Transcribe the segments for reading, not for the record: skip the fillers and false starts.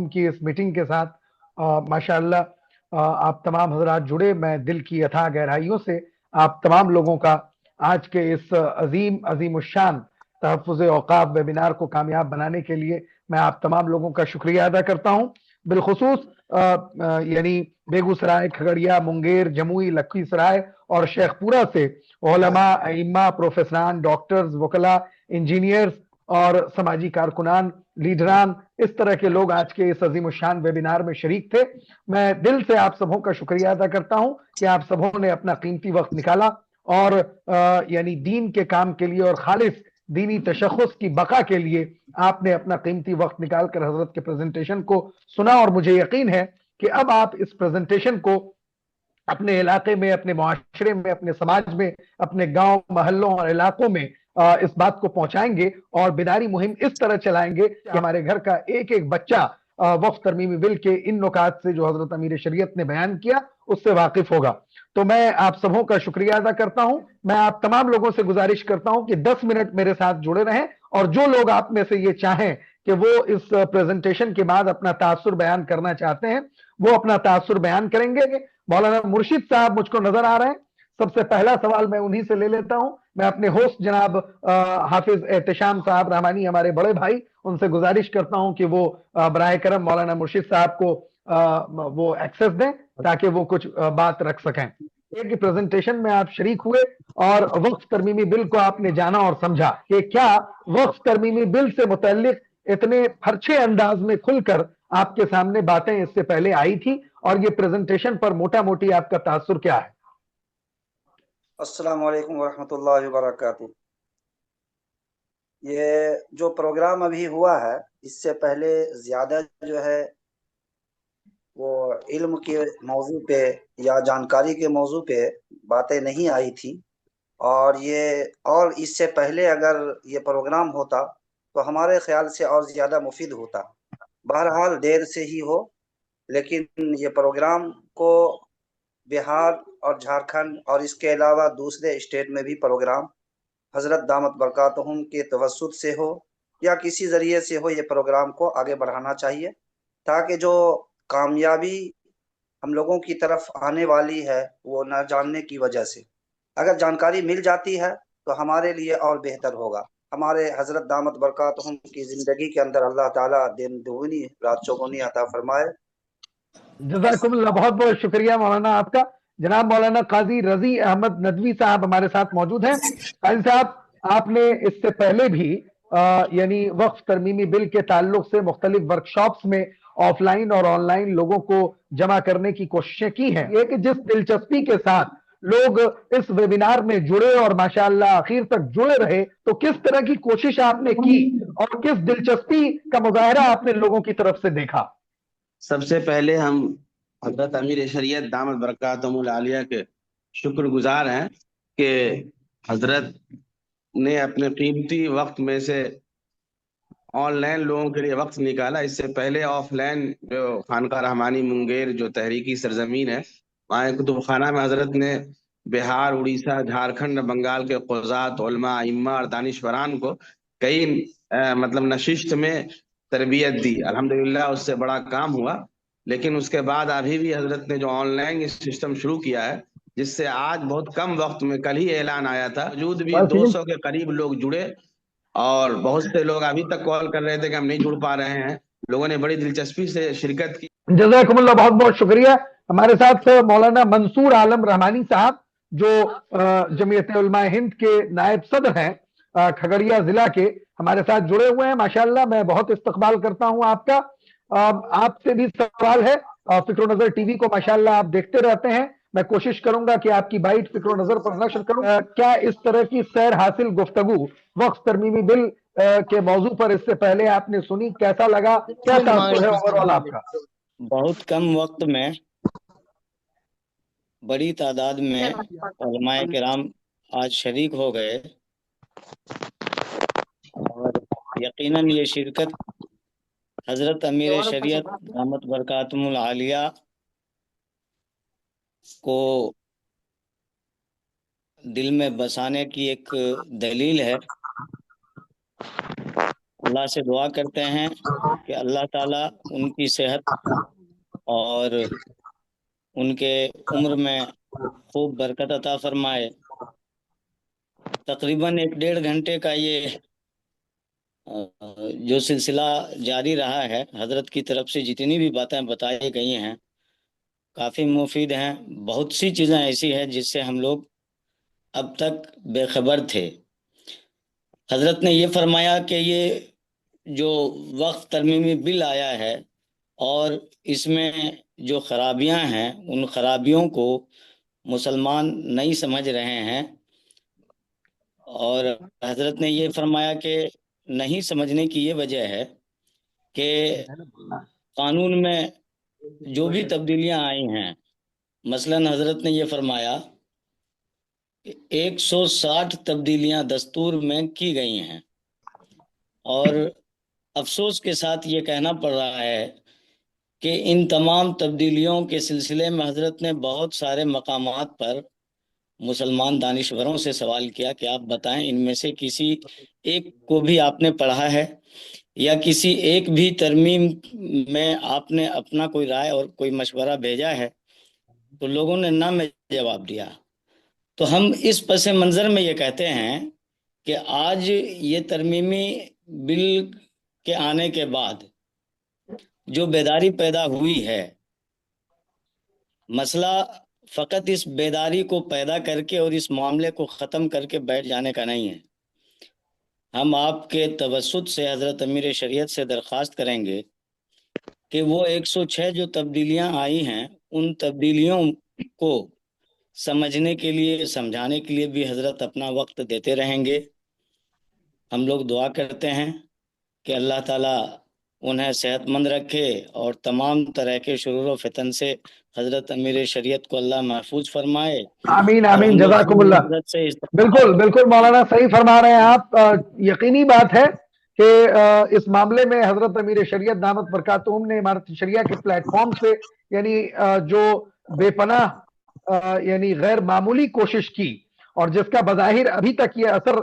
की इस मीटिंग के साथ। माशाअल्लाह आप तमाम हजरात जुड़े, मैं दिल की अथाह गहराइयों से आप तमाम लोगों का आज के इस अजीम शान तहफ़्फ़ुज़ औक़ाफ़ वेबिनार को कामयाब बनाने के लिए मैं आप तमाम लोगों का शुक्रिया अदा करता हूँ। बिलखुसूस यानी बेगूसराय, खगड़िया, मुंगेर, जमुई, लखीसराय और शेखपुरा से उलमा, अइम्मा, प्रोफेसरान, डॉक्टर्स, वकला, इंजीनियर्स और समाजी कारकुनान, लीडरान, इस तरह के लोग आज के इस अजीम शान वेबिनार में शरीक थे। मैं दिल से आप सबों का शुक्रिया अदा करता हूं कि आप सबों ने अपना कीमती वक्त निकाला और यानी दीन के काम के लिए और खालिस दीनी तशख़्ख़ुस की बका के लिए आपने अपना कीमती वक्त निकालकर हजरत के प्रेजेंटेशन को सुना। और मुझे यकीन है कि अब आप इस प्रेजेंटेशन को अपने इलाके में, अपने मुआशरे में, अपने समाज में, अपने गांव, मोहल्लों और इलाकों में इस बात को पहुंचाएंगे और बेदारी मुहिम इस तरह चलाएंगे कि हमारे घर का एक एक बच्चा वक्फ तरमीमी बिल के इन नुकात से जो हजरत अमीर शरीयत ने बयान किया उससे वाकिफ होगा। तो मैं आप सबों का शुक्रिया अदा करता हूं। मैं आप तमाम लोगों से गुजारिश करता हूं कि 10 मिनट मेरे साथ जुड़े रहें और जो लोग आप में से ये चाहें कि वो इस प्रेजेंटेशन के बाद अपना तासुर बयान करना चाहते हैं वो अपना तासुर बयान करेंगे। मौलाना मुर्शिद साहब मुझको नजर आ रहे हैं। सबसे पहला सवाल मैं उन्हीं से ले लेता हूं। मैं अपने होस्ट जनाब हाफिज एहतशाम साहब रहमानी, हमारे बड़े भाई, उनसे गुजारिश करता हूं कि वो बराए करम मौलाना मुर्शिद साहब को वो एक्सेस दें ताकि वो कुछ बात रख सकें। एक प्रेजेंटेशन में आप शरीक हुए और वक्फ तरमीमी बिल को आपने जाना और समझा कि क्या वक्फ तरमीमी बिल से मुतल्लिक इतने फरछे अंदाज में खुलकर आपके सामने बातें इससे पहले आई थी और ये प्रेजेंटेशन पर मोटा मोटी आपका तासुर क्या है? अस्सलाम वालेकुम वरहमतुल्लाहि वबरकातुहू। ये जो प्रोग्राम अभी हुआ है इससे पहले ज़्यादा जो है वो इल्म के मौजू पे या जानकारी के मौजू पे बातें नहीं आई थी और इससे पहले अगर ये प्रोग्राम होता तो हमारे ख्याल से और ज़्यादा मुफीद होता। बहरहाल देर से ही हो, लेकिन ये प्रोग्राम को बिहार और झारखंड और इसके अलावा दूसरे स्टेट में भी प्रोग्राम हजरत दामत बरकातहुम के तवस्सुत से हो या किसी ज़रिए से हो, ये प्रोग्राम को आगे बढ़ाना चाहिए ताकि जो कामयाबी हम लोगों की तरफ आने वाली है वो न जानने की वजह से अगर जानकारी मिल जाती है तो हमारे लिए और बेहतर होगा। हमारे हजरत दामत बरकातहुम की ज़िंदगी के अंदर अल्लाह ताला दिन दुगनी रात चौगुनी अता फरमाए। जज़ाकुमुल्लाह, बहुत बहुत शुक्रिया मौलाना आपका। जनाब मौलाना काजी रजी अहमद नदवी साहब हमारे साथ मौजूद हैं। काजी साहब, आपने इससे पहले भी यानी वक्फ तरमीमी बिल के ताल्लुक से मुख्तलिफ वर्कशॉप्स में ऑफलाइन और ऑनलाइन लोगों को जमा करने की कोशिशें की हैं। ये कि जिस दिलचस्पी के साथ लोग इस वेबिनार में जुड़े और माशाअल्लाह आखिर तक जुड़े रहे, तो किस तरह की कोशिश आपने की और किस दिलचस्पी का मुजाहरा आपने लोगों की तरफ से देखा? सबसे पहले हम हजरत अमीर शरीयत दामत बरकातहुमुल आलिया के शुक्रगुजार हैं कि हजरत ने अपने कीमती वक्त में से ऑनलाइन लोगों के लिए वक्त निकाला। इससे पहले ऑफलाइन जो खानका रहमानी मुंगेर जो तहरीकी सरजमीन है, वहाँ कुतुब खाना में हजरत ने बिहार, उड़ीसा, झारखंड, बंगाल के क़ुज़ात, उलमा, इम्मा और दानिशवरान को कई मतलब नशिस्त में तरबियत दी। अल्हम्दुलिल्लाह उससे बड़ा काम हुआ। लेकिन उसके बाद अभी भी हजरत ने जो ऑनलाइन सिस्टम शुरू किया है, जिससे आज बहुत कम वक्त में, कल ही ऐलान आया था, वजूद भी 200 के करीब लोग जुड़े और बहुत से लोग अभी तक कॉल कर रहे थे कि हम नहीं जुड़ पा रहे हैं। लोगों ने बड़ी दिलचस्पी से शिरकत की। जज़ाकुमुल्लाह, बहुत बहुत शुक्रिया। हमारे साथ मौलाना मंसूर आलम रहमानी साहब जो जमीयत उलमा हिंद के नायब सदर हैं खगड़िया जिला के, हमारे साथ जुड़े हुए हैं। माशाअल्लाह, मैं बहुत इस्तकबाल करता हूं आपका। आपसे भी सवाल है, फिक्र नजर टीवी को माशाअल्लाह आप देखते रहते हैं। मैं कोशिश करूंगा कि आपकी बाइट फिक्र नजर पर नशर करूं। क्या इस तरह की सैर हासिल गुफ्तगू वक्फ तरमीमी बिल के मौजू पर इससे पहले आपने सुनी? कैसा लगा? क्या तासुर है ओवरऑल आपका? बहुत कम वक्त में बड़ी तादाद में उलमाए किराम आज शरीक हो गए और यकीनन ये शिरकत हजरत अमीर शरीयत दामत बरकातुहुल आलिया को दिल में बसाने की एक दलील है। اللہ سے دعا کرتے ہیں کہ اللہ تعالیٰ ان کی صحت اور ان کے عمر میں خوب برکت عطا فرمائے۔ تقریباً 1-1.5 گھنٹے کا یہ جو سلسلہ جاری رہا ہے، حضرت کی طرف سے جتنی بھی باتیں بتائی گئی ہیں کافی مفید ہیں۔ بہت سی چیزیں ایسی ہیں جس سے ہم لوگ اب تک بے خبر تھے۔ حضرت نے یہ فرمایا کہ یہ جو وقت ترمیمی بل آیا ہے اور اس میں جو خرابیاں ہیں، ان خرابیوں کو مسلمان نہیں سمجھ رہے ہیں، اور حضرت نے یہ فرمایا کہ نہیں سمجھنے کی یہ وجہ ہے کہ قانون میں جو بھی تبدیلیاں آئی ہیں، مثلا حضرت نے یہ فرمایا کہ 160 تبدیلیاں دستور میں کی گئی ہیں، اور افسوس کے ساتھ یہ کہنا پڑ رہا ہے کہ ان تمام تبدیلیوں کے سلسلے میں حضرت نے بہت سارے مقامات پر مسلمان دانشوروں سے سوال کیا کہ آپ بتائیں ان میں سے کسی ایک کو بھی آپ نے پڑھا ہے یا کسی ایک بھی ترمیم میں آپ نے اپنا کوئی رائے اور کوئی مشورہ بھیجا ہے؟ تو لوگوں نے نہ میں جواب دیا۔ تو ہم اس پس منظر میں یہ کہتے ہیں کہ آج یہ ترمیمی بل کے آنے کے بعد جو بیداری پیدا ہوئی ہے، مسئلہ فقط اس بیداری کو پیدا کر کے اور اس معاملے کو ختم کر کے بیٹھ جانے کا نہیں ہے۔ ہم آپ کے توسط سے حضرت امیر شریعت سے درخواست کریں گے کہ وہ 106 جو تبدیلیاں آئی ہیں، ان تبدیلیوں کو سمجھنے کے لیے، سمجھانے کے لیے بھی حضرت اپنا وقت دیتے رہیں گے۔ ہم لوگ دعا کرتے ہیں کہ اللہ تعالیٰ انہیں صحت مند رکھے اور تمام طرح کے شرور و فتن سے حضرت امیر شریعت کو اللہ محفوظ فرمائے۔ آمین اور آمین، ہم لوگ جزاکم اللہ۔ حضرت سے بالکل بالکل مولانا صحیح فرما رہے ہیں آپ۔ یقینی بات ہے کہ اس معاملے میں حضرت امیر شریعت دامت برکاتہم نے امارت شریعہ کے پلیٹ فارم سے یعنی جو بے پناہ یعنی غیر معمولی کوشش کی، اور جس کا بظاہر ابھی تک یہ اثر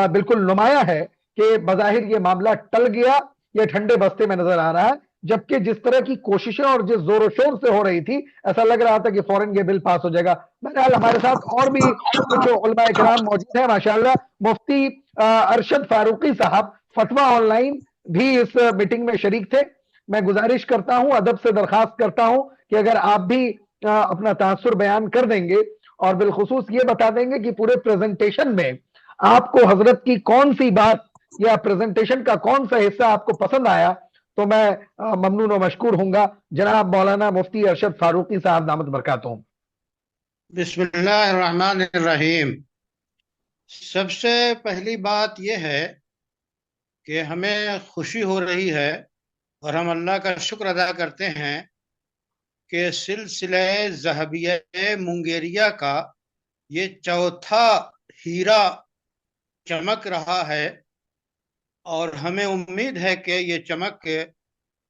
بالکل نمایاں ہے کہ بظاہر یہ معاملہ ٹل گیا، یہ ٹھنڈے بستے میں نظر آ رہا ہے، جبکہ جس طرح کی کوششیں اور جس زور و شور سے ہو رہی تھی ایسا لگ رہا تھا کہ فوراً یہ بل پاس ہو جائے گا۔ بہرحال ہمارے ساتھ اور بھی کچھ علماء کرام موجود ہیں ماشاءاللہ۔ مفتی ارشد فاروقی صاحب فتویٰ آن لائن بھی اس میٹنگ میں شریک تھے۔ میں گزارش کرتا ہوں، ادب سے درخواست کرتا ہوں کہ اگر آپ بھی اپنا تاثر بیان کر دیں گے اور بالخصوص یہ بتا دیں گے کہ پورے پریزنٹیشن میں آپ کو حضرت کی کون سی بات یا پریزنٹیشن کا کون سا حصہ آپ کو پسند آیا تو میں ممنون و مشکور ہوں گا۔ جناب مولانا مفتی ارشد فاروقی صاحب دامت برکاتہم۔ بسم اللہ الرحمن الرحیم۔ سب سے پہلی بات یہ ہے کہ ہمیں خوشی ہو رہی ہے اور ہم اللہ کا شکر ادا کرتے ہیں کہ سلسلہ ذہبیہ منگیریا کا یہ چوتھا ہیرا چمک رہا ہے، اور ہمیں امید ہے کہ یہ چمک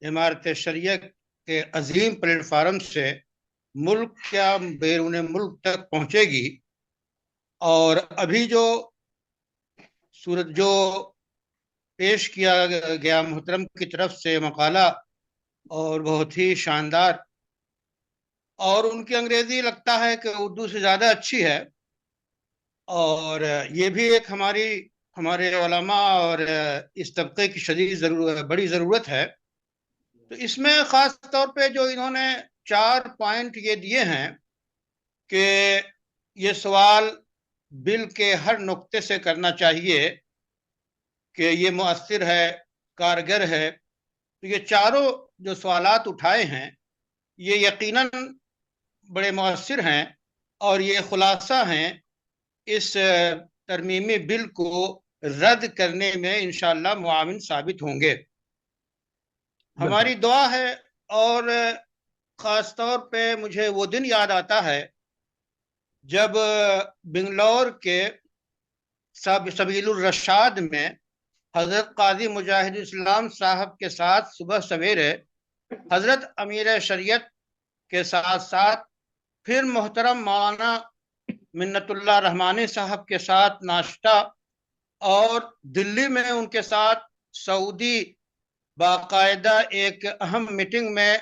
امارت شریعہ کے عظیم پلیٹ فارم سے ملک یا بیرون ملک تک پہنچے گی۔ اور ابھی جو صورت جو پیش کیا گیا محترم کی طرف سے مقالہ، اور بہت ہی شاندار، اور ان کی انگریزی لگتا ہے کہ اردو سے زیادہ اچھی ہے، اور یہ بھی ایک ہمارے علماء اور اس طبقے کی بڑی ضرورت ہے۔ تو اس میں خاص طور پہ جو انہوں نے 4 پوائنٹ یہ دیے ہیں کہ یہ سوال بل کے ہر نقطے سے کرنا چاہیے کہ یہ مؤثر ہے، کارگر ہے۔ تو یہ چاروں جو سوالات اٹھائے ہیں یہ یقیناً بڑے مؤثر ہیں، اور یہ خلاصہ ہیں اس ترمیمی بل کو رد کرنے میں انشاءاللہ معاون ثابت ہوں گے۔ ہماری دعا ہے، اور خاص طور پہ مجھے وہ دن یاد آتا ہے جب بنگلور کے سبیل الرشاد میں حضرت قاضی مجاہد اسلام صاحب کے ساتھ صبح سویرے حضرت امیر شریعت کے ساتھ ساتھ پھر محترم مولانا منت اللہ رحمانی صاحب کے ساتھ ناشتہ، اور دلی میں ان کے ساتھ सऊदी बाकायदा एक अहम मीटिंग में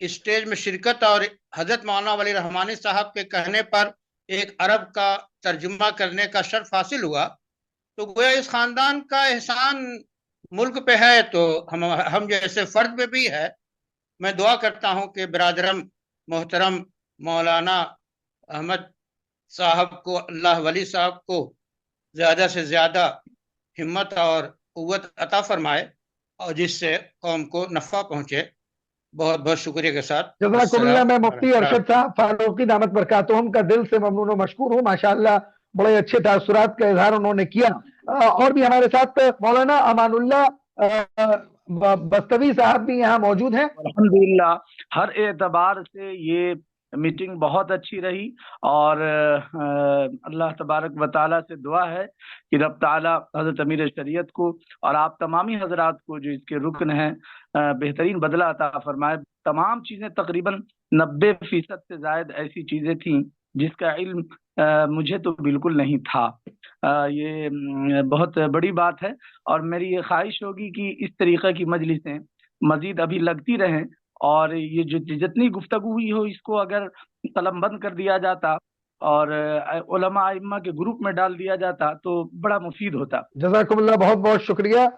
स्टेज में शिरकत और हजरत मौलाना वली रहमानी साहब के कहने पर एक अरब का तर्जुमा करने का शर्फ हासिल हुआ, तो गोया इस खानदान का एहसान मुल्क पे है तो हम जैसे फर्द पे भी है। मैं दुआ करता हूं कि बिरादरम मोहतरम मौलाना अहमद साहब को, अल्लाह वली साहब को ज़्यादा से ज़्यादा हिम्मत और क़ुव्वत अता फरमाए और जिससे कौम को नफ़ा पहुँचे। बहुत बहुत शुक्रिया के साथ जज़ाकुमुल्लाह। मैं मुफ्ती अरशद साहब फारूकी दामत बरकातुहुम का दिल से ममनून व मशकूर हूँ। माशाअल्लाह बड़े अच्छे तासुरात का इजहार उन्होंने किया। और भी हमारे साथ मौलाना अमानुल्लाह बस्तवी साहब भी यहाँ मौजूद हैं। अल्हम्दुलिल्लाह, हर एतबार से ये मीटिंग बहुत अच्छी रही और अल्लाह तबारक व तआला से दुआ है कि रब ताला हज़रत अमीर शरीयत को और आप तमामी हजरात को जो इसके रुकन हैं बेहतरीन बदला अता फरमाए। तमाम चीज़ें तकरीबन 90% से ज़ायद ऐसी चीज़ें थीं जिसका इल्म मुझे तो बिल्कुल नहीं था। ये बहुत बड़ी बात है और मेरी ये ख्वाहिश होगी कि इस तरीक़े की मजलिसें मज़ीद अभी लगती रहें और ये जो जितनी गुफ्तगू हुई हो इसको अगर कलमबंद कर दिया जाता और उलमा इम्मा के ग्रुप में डाल दिया जाता तो बड़ा मुफीद होता। जज़ाकुमुल्लाह, बहुत बहुत शुक्रिया।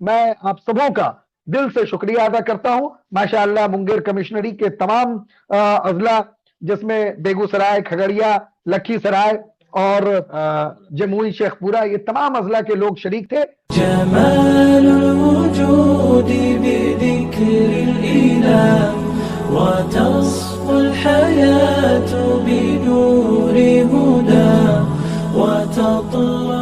मैं आप सबों का दिल से शुक्रिया अदा करता हूँ। माशाअल्लाह मुंगेर कमिश्नरी के तमाम अजला जिसमें बेगूसराय, खगड़िया, लखीसराय और जमुई, शेखपुरा, ये तमाम अजला के लोग शरीक थे। जमालुल वजूदी बिदिक्रिल इलाह व तस्फुल हयातु बिनूरि हुदा व ततला